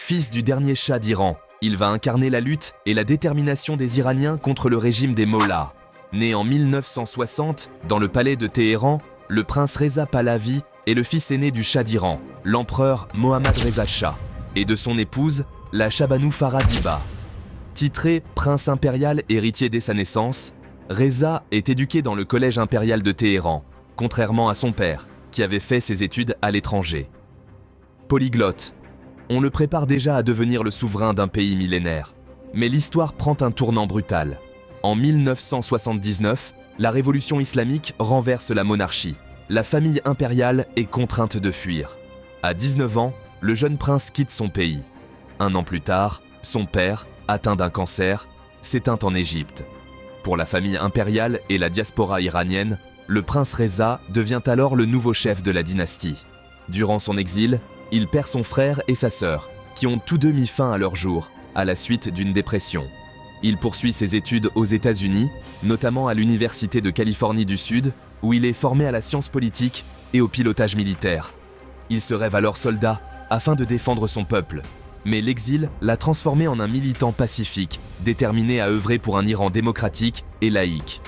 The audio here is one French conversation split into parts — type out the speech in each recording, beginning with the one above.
Fils du dernier Shah d'Iran, il va incarner la lutte et la détermination des Iraniens contre le régime des Mollahs. Né en 1960 dans le palais de Téhéran, le prince Reza Pahlavi est le fils aîné du Shah d'Iran, l'empereur Mohammad Reza Shah, et de son épouse, la Shabanouh Faradiba. Titré prince impérial héritier dès sa naissance, Reza est éduqué dans le collège impérial de Téhéran, contrairement à son père, qui avait fait ses études à l'étranger. Polyglotte, on le prépare déjà à devenir le souverain d'un pays millénaire. Mais l'histoire prend un tournant brutal. En 1979, la révolution islamique renverse la monarchie. La famille impériale est contrainte de fuir. À 19 ans, le jeune prince quitte son pays. Un an plus tard, son père, atteint d'un cancer, s'éteint en Égypte. Pour la famille impériale et la diaspora iranienne, le prince Reza devient alors le nouveau chef de la dynastie. Durant son exil, il perd son frère et sa sœur, qui ont tous deux mis fin à leur jour, à la suite d'une dépression. Il poursuit ses études aux États-Unis, notamment à l'Université de Californie du Sud, où il est formé à la science politique et au pilotage militaire. Il se rêve alors soldat afin de défendre son peuple. Mais l'exil l'a transformé en un militant pacifique, déterminé à œuvrer pour un Iran démocratique et laïque.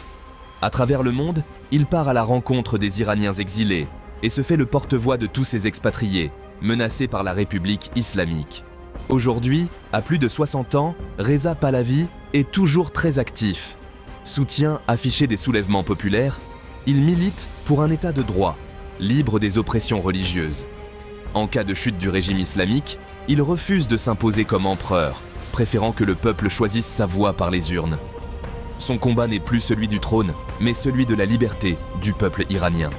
À travers le monde, il part à la rencontre des Iraniens exilés et se fait le porte-voix de tous ces expatriés, menacés par la République islamique. Aujourd'hui, à plus de 60 ans, Reza Pahlavi est toujours très actif. Soutien affiché des soulèvements populaires, il milite pour un état de droit, libre des oppressions religieuses. En cas de chute du régime islamique, il refuse de s'imposer comme empereur, préférant que le peuple choisisse sa voie par les urnes. Son combat n'est plus celui du trône, mais celui de la liberté du peuple iranien.